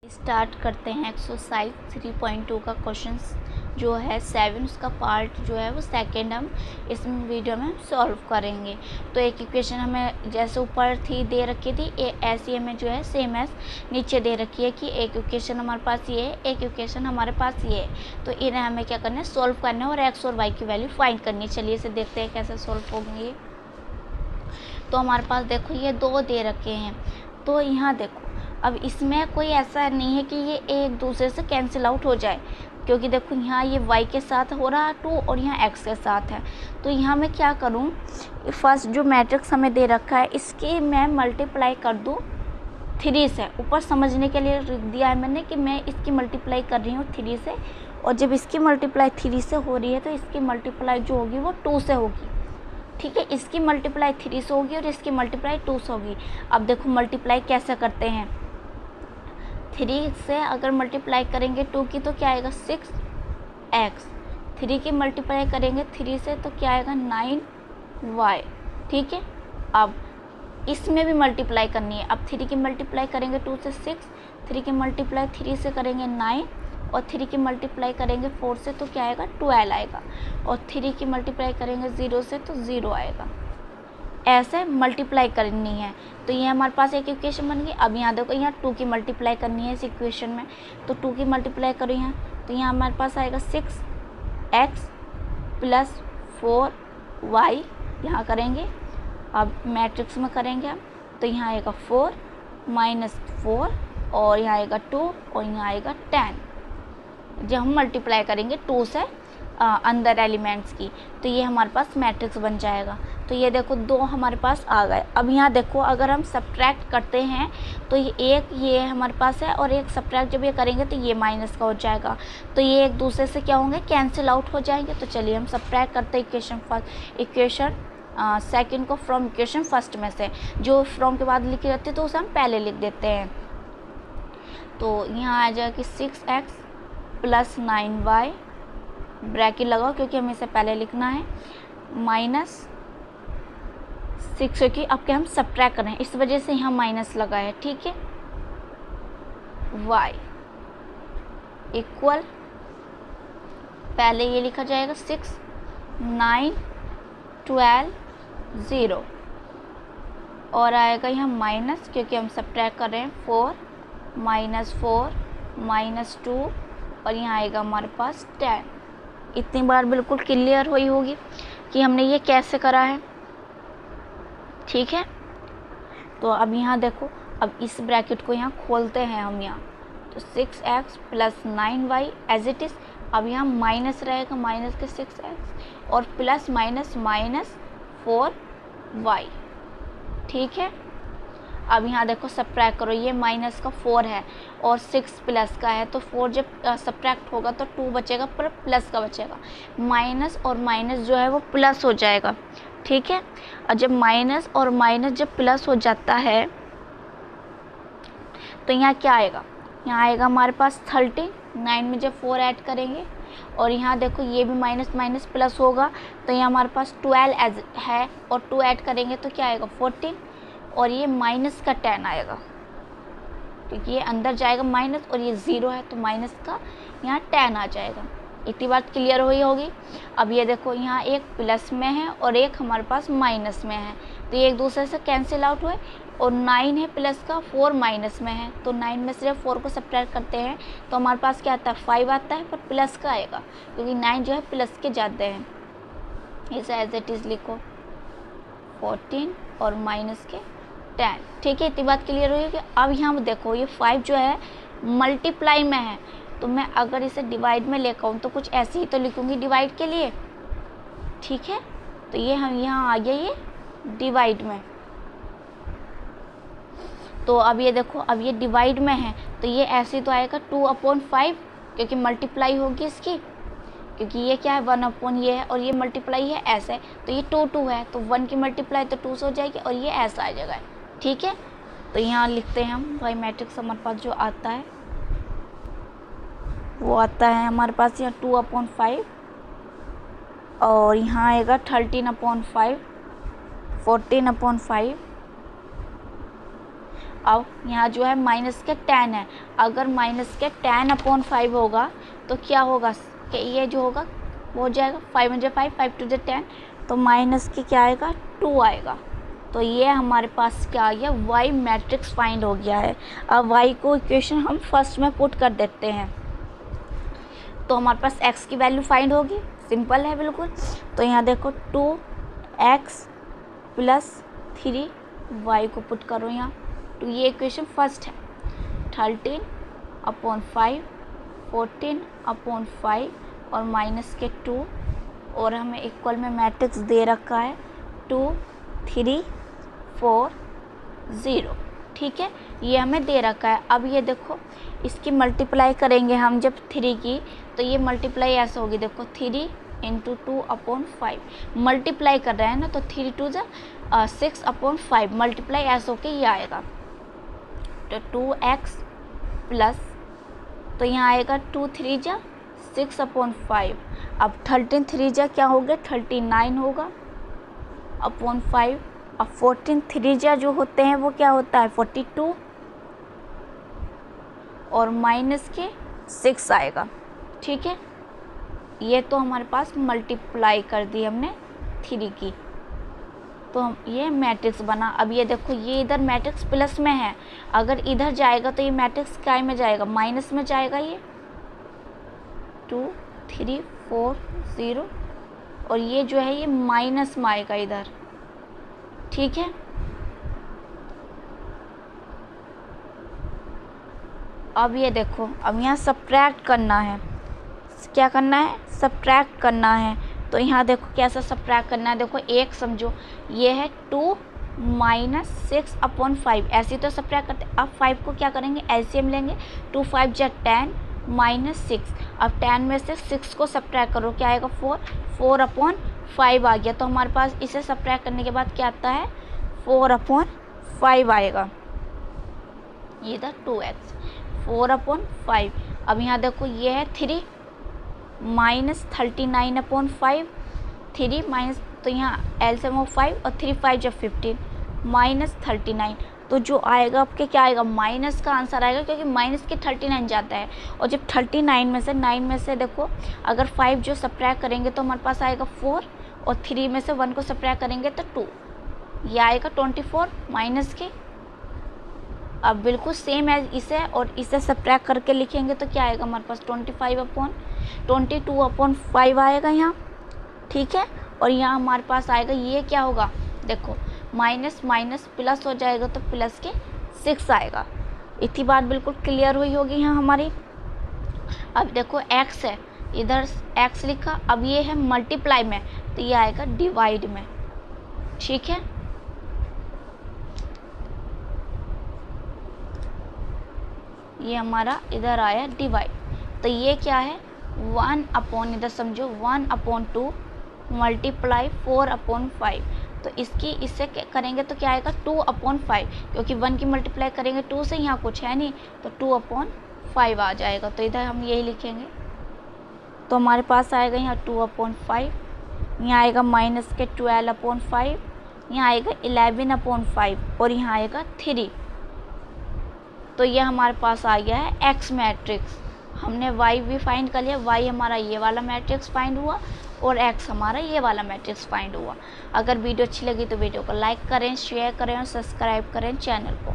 Start करते हैं exercise 3.2 का क्वेश्चन जो है 7, उसका पार्ट जो है वो सेकंड हम इस वीडियो में सॉल्व करेंगे। तो एक इक्वेशन हमें जैसे ऊपर थी दे रखी थी, ऐसी हमें जो है सेम एस नीचे दे रखी है कि एक इक्वेशन हमारे पास ये है, एक इक्वेशन हमारे पास ये है। तो इन्हें हमें क्या करना है, सॉल्व करना है और एक्स और वाई की वैल्यू फाइंड करनी है। चलिए इसे देखते हैं कैसे सॉल्व होंगे। तो हमारे पास देखो ये दो दे रखे हैं, तो यहाँ देखो अब इसमें कोई ऐसा नहीं है कि ये एक दूसरे से कैंसिल आउट हो जाए, क्योंकि देखो यहाँ ये y के साथ हो रहा है 2 और यहाँ x के साथ है। तो यहाँ मैं क्या करूँ, फर्स्ट जो मैट्रिक्स हमें दे रखा है इसकी मैं मल्टीप्लाई कर दूँ 3 से। ऊपर समझने के लिए लिख दिया है मैंने कि मैं इसकी मल्टीप्लाई कर रही हूँ 3 से, और जब इसकी मल्टीप्लाई 3 से हो रही है तो इसकी मल्टीप्लाई जो होगी वो 2 से होगी। ठीक है, इसकी मल्टीप्लाई 3 से होगी और इसकी मल्टीप्लाई 2 से होगी। अब देखो मल्टीप्लाई कैसे करते हैं, 3 से अगर मल्टीप्लाई करेंगे 2 की तो क्या आएगा 6x, 3 की मल्टीप्लाई करेंगे 3 से तो क्या आएगा 9y। ठीक है, अब इसमें भी मल्टीप्लाई करनी है। अब 3 की मल्टीप्लाई करेंगे 2 से 6, 3 की मल्टीप्लाई 3 से करेंगे 9 और 3 की मल्टीप्लाई करेंगे 4 से तो क्या आएगा 12 आएगा, और 3 की मल्टीप्लाई करेंगे 0 से तो 0 आएगा। ऐसे मल्टीप्लाई करनी है। तो ये हमारे पास एक इक्वेशन बन गई। अब यहाँ देखो यहाँ 2 की मल्टीप्लाई करनी है इस इक्वेशन में, तो 2 की मल्टीप्लाई करो यहाँ, तो यहाँ हमारे पास आएगा 6x प्लस 4y। यहाँ करेंगे, अब मैट्रिक्स में करेंगे हम, तो यहाँ आएगा 4 माइनस 4 और यहाँ आएगा 2 और यहाँ आएगा 10। जब हम मल्टीप्लाई करेंगे 2 से अंदर एलिमेंट्स की, तो ये हमारे पास मैट्रिक्स बन जाएगा। तो ये देखो 2 हमारे पास आ गए। अब यहाँ देखो अगर हम सब्ट्रैक्ट करते हैं तो ये हमारे पास है, और एक सब्ट्रैक्ट जब ये करेंगे तो ये माइनस का हो जाएगा, तो ये एक दूसरे से क्या होंगे, कैंसिल आउट हो जाएंगे। तो चलिए हम सब्ट्रैक्ट करते हैं इक्वेशन सेकंड को फ्रॉम इक्वेशन फर्स्ट में से। जो फ्रॉम के बाद लिखी जाती है तो उसे हम पहले लिख देते हैं। तो यहाँ आ जाएगा कि 6x प्लस 9y, ब्रैकेट लगाओ क्योंकि हमें इसे पहले लिखना है, माइनस 6 की अब क्या हम सब्ट्रैक्ट कर रहे हैं इस वजह से यहाँ माइनस लगा है। ठीक है, y इक्वल पहले ये लिखा जाएगा 6 9 12 0 और आएगा यहाँ माइनस, क्योंकि हम सब्ट्रैक्ट कर रहे हैं 4 माइनस 4 माइनस 2 और यहाँ आएगा हमारे पास 10। इतनी बार बिल्कुल क्लियर हुई होगी कि हमने ये कैसे करा है। ठीक है, तो अब यहाँ देखो, अब इस ब्रैकेट को यहाँ खोलते हैं हम यहाँ, तो 6x plus 9y as it is. अब यहाँ माइनस रहेगा, माइनस के 6x और प्लस माइनस माइनस 4y। ठीक है, अब यहाँ देखो सब्ट्रैक्ट करो, ये माइनस का 4 है और 6 प्लस का है, तो 4 जब सब्ट्रैक्ट होगा तो 2 बचेगा पर प्लस का बचेगा, माइनस और माइनस जो है वो प्लस हो जाएगा। ठीक है, और जब माइनस और माइनस जब प्लस हो जाता है तो यहाँ क्या आएगा, यहाँ आएगा हमारे पास 13, 9 में जब 4 ऐड करेंगे और यहाँ देखो ये भी माइनस माइनस प्लस होगा, तो यहाँ हमारे पास 12 एज है और 2 ऐड करेंगे तो क्या आएगा 14 और ये माइनस का 10 आएगा, क्योंकि ये अंदर जाएगा माइनस और ये 0 है तो माइनस का यहाँ 10 आ जाएगा। इतनी बात क्लियर हुई होगी। अब ये देखो यहाँ एक प्लस में है और एक हमारे पास माइनस में है, तो ये एक दूसरे से कैंसिल आउट हुए, और 9 है प्लस का, 4 माइनस में है, तो 9 में सिर्फ 4 को सब्ट्रैक्ट करते हैं तो हमारे पास क्या आता है 5 आता है, पर प्लस का आएगा क्योंकि 9 जो है प्लस के ज़्यादा हैं। इसे एज इट इज़ लिखो 14 और माइनस के 10। ठीक है, इतनी बात क्लियर हुई कि अब यहाँ देखो ये 5 जो है मल्टीप्लाई में है, तो मैं अगर इसे डिवाइड में लेकर आऊँ तो कुछ ऐसे ही तो लिखूँगी डिवाइड के लिए। ठीक है, तो ये हम यहाँ आ गया ये डिवाइड में, तो अब ये देखो अब ये डिवाइड में है तो ये ऐसे तो आएगा 2/5, क्योंकि मल्टीप्लाई होगी इसकी, क्योंकि ये क्या है 1/, ये है और ये मल्टीप्लाई है ऐसे, तो ये 2 है तो 1 की मल्टीप्लाई तो 2 से हो जाएगी और ये ऐसा आ जाएगा। ठीक है, तो यहाँ लिखते हैं हम वाई मैट्रिक्स हमारे पास जो आता है वो आता है हमारे पास यहाँ 2/5 और यहाँ आएगा 13/5 14/5 अब यहाँ जो है माइनस के 10 है, अगर माइनस के 10/5 होगा तो क्या होगा कि ये जो होगा वो हो जाएगा 5 × 5, 5 × 10, तो माइनस के क्या आएगा 2 आएगा। तो ये हमारे पास क्या आ गया, y मैट्रिक्स फाइंड हो गया है। अब y को इक्वेशन हम फर्स्ट में पुट कर देते हैं, तो हमारे पास x की वैल्यू फाइंड होगी, सिंपल है बिल्कुल। तो यहाँ देखो 2x + 3y को पुट करो यहाँ, तो ये इक्वेशन फर्स्ट है। 13/5, 14/5 और माइनस के 2, और हमें इक्वल में मैट्रिक्स दे रखा है 2 3 4 0, ठीक है, ये हमें दे रखा है। अब ये देखो इसकी मल्टीप्लाई करेंगे हम जब 3 की, तो ये मल्टीप्लाई ऐसे होगी, देखो 3 × 2/5 मल्टीप्लाई कर रहे हैं ना, तो 3 2 6/5 मल्टीप्लाई ऐसे होके ये आएगा। तो 2x प्लस, तो यहाँ आएगा 2 3 6/5। अब 13 3 क्या हो गया 39 होगा अपॉन 5। अब 14 3 जो होते हैं वो क्या होता है 42, और माइनस के 6 आएगा, ठीक है। ये तो हमारे पास मल्टीप्लाई कर दी हमने 3 की, तो हम ये मैट्रिक्स बना। अब ये देखो ये इधर मैट्रिक्स प्लस में है, अगर इधर जाएगा तो ये मैट्रिक्स क्या में जाएगा, माइनस में जाएगा। ये 2 3 4 0, और ये जो है ये माइनस में आएगा इधर, ठीक है। अब ये देखो, अब यहाँ सब्ट्रैक्ट करना है, क्या करना है सब्ट्रैक्ट करना है। तो यहाँ देखो कैसा सब्ट्रैक्ट करना है, देखो एक समझो ये है 2 - 6/5, ऐसे तो सब्ट्रैक्ट करते। अब 5 को क्या करेंगे एलसीएम लेंगे, 2 5 = 10 -6। अब 10 में से 6 को सब्ट्रैक्ट करो, क्या आएगा 4, 4/5 आ गया। तो हमारे पास इसे सब्ट्रैक्ट करने के बाद क्या आता है 4/5 आएगा। ये था 2x 4/5। अब यहाँ देखो ये है 3 -39/5, 3 माइनस, तो यहाँ एलसीएम हो 5 और 3 5 = 15 -39। तो जो आएगा आपके क्या आएगा माइनस का आंसर आएगा, क्योंकि माइनस के 39 जाता है। और जब 39 में से 9 में से देखो अगर 5 जो सब्ट्रैक्ट करेंगे तो हमारे पास आएगा 4, और 3 में से 1 को सब्ट्रैक्ट करेंगे तो 2, ये आएगा 24 माइनस के। अब बिल्कुल सेम है इसे और इसे सब्ट्रैक्ट करके लिखेंगे तो क्या आएगा हमारे पास 22/5 आएगा यहाँ, ठीक है। और यहाँ हमारे पास आएगा ये क्या होगा, देखो माइनस माइनस प्लस हो जाएगा तो प्लस के 6 आएगा। इतनी बात बिल्कुल क्लियर हुई होगी यहाँ हमारी। अब देखो x है, इधर x लिखा, अब ये है मल्टीप्लाई में, तो ये आएगा डिवाइड में, ठीक है। ये हमारा इधर आया डिवाइड, तो ये क्या है 1/, इधर समझो 1/2 मल्टीप्लाई 4/5। तो इसकी इससे करेंगे तो क्या आएगा 2/5, क्योंकि 1 की मल्टीप्लाई करेंगे 2 से, यहाँ कुछ है नहीं, तो 2/5 आ जाएगा। तो इधर हम यही लिखेंगे, तो हमारे पास आएगा यहाँ 2/5, यहाँ आएगा माइनस के 12/5, यहाँ आएगा 11/5 और यहाँ आएगा 3। तो ये हमारे पास आ गया है x मैट्रिक्स। हमने y भी फाइंड कर लिया, y हमारा ये वाला मैट्रिक्स फाइंड हुआ और x हमारा ये वाला मैट्रिक्स फाइंड हुआ। अगर वीडियो अच्छी लगी तो वीडियो को लाइक करें, शेयर करें और सब्सक्राइब करें चैनल को।